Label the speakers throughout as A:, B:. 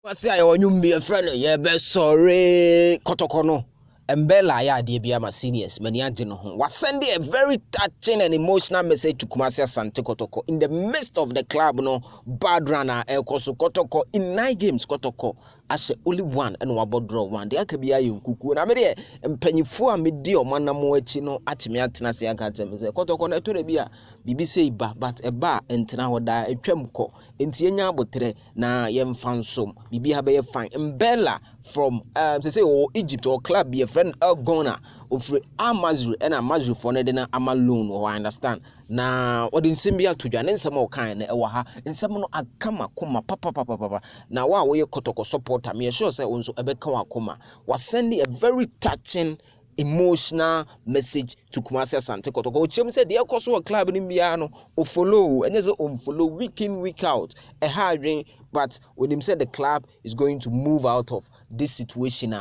A: What's your be a friend? Yeah, best sorry, Kotoko MBELLA ya de bia ma seniors mani age no ho was sending a very touching and emotional message to Kumasi Asante Kotoko in the midst of the club no bad runner Koso Kotoko in 9 games Kotoko as only one and wabo draw one de akabia yunkuku na me de mpanyifo a medi o manamo achi no achime atena se aka tem se Kotoko na to bia bibi sei ba but eba entena hoda atwam ko enti enya abotre na yemfa nsom bibi ha be ye fine MBELLA from say Egypt or club be a friend Ghana of Amazru and Amazru for na amalone or I understand na odi nsimbia to dwane nsem o kan na ewa ha nsem no akama koma papa na wa we Kotoko supporter me sure say onso ebeka wa koma was sending a very touching emotional message to Kumasi Asante Kotoko. Chem said the Koso club in Miano or follow and there's follow week in week out a hard ring, but when him said the club is going to move out of this situation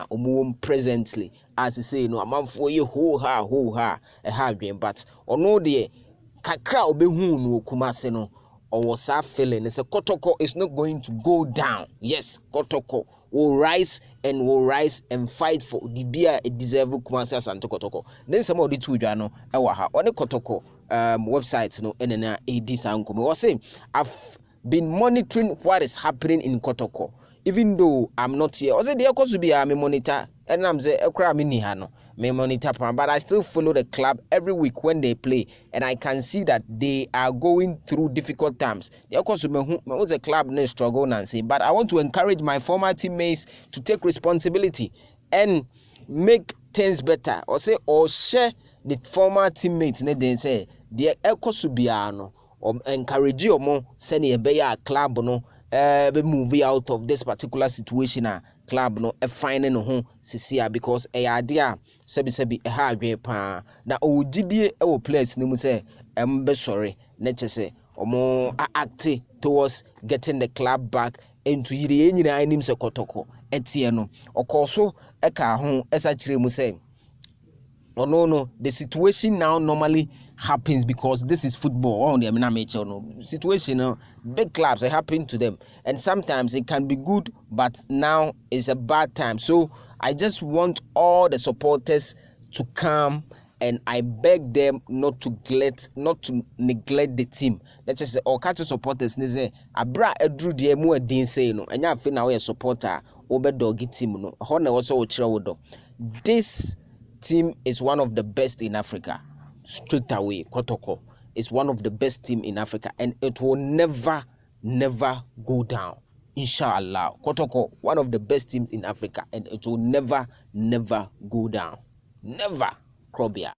A: presently, as he say, no, I'm for you ho ha a hard ring, but or no the kakra obehu no Kumasi no or was that feeling. It's a Kotoko is not going to go down. Yes, Kotoko will rise and fight for the beer it deserve Kumasi Asante Kotoko. Then some of the two jano ewaha on the Kotoko website no enena edi sanko. Me was saying I've been monitoring what is happening in Kotoko. Even though I'm not here, I said there could be a monitor and I'm say ekra mini hano me monitor but I still follow the club every week when they play and I can see that they are going through difficult times. There could be the club no struggle Nancy, but I want to encourage my former teammates to take responsibility and make things better or share the former teammates they say the ekosubiano or encourage you more send a club no be movie out of this particular situation club no finding no sisia because idea sebi ha adwen pa na ogidie e players ni mu say be sorry na chese omo act towards getting the club back into yire nyina anim se Kotoko etie no okoso e ka ho esa kire mu say oh no, the situation now normally happens because this is football. On the no situation, big clubs are happening to them, and sometimes it can be good, but now it's a bad time. So I just want all the supporters to come, and I beg them not to neglect the team. Let's just say all catch supporters. They say abra edru die mu edin say no. Enya afi na we supporter obe doggy team no. Ho na also ochire this team is one of the best in Africa. Straight away, Kotoko is one of the best team in Africa, and it will never go down. Inshallah, Kotoko, one of the best teams in Africa, and it will never go down. Never, Krobia.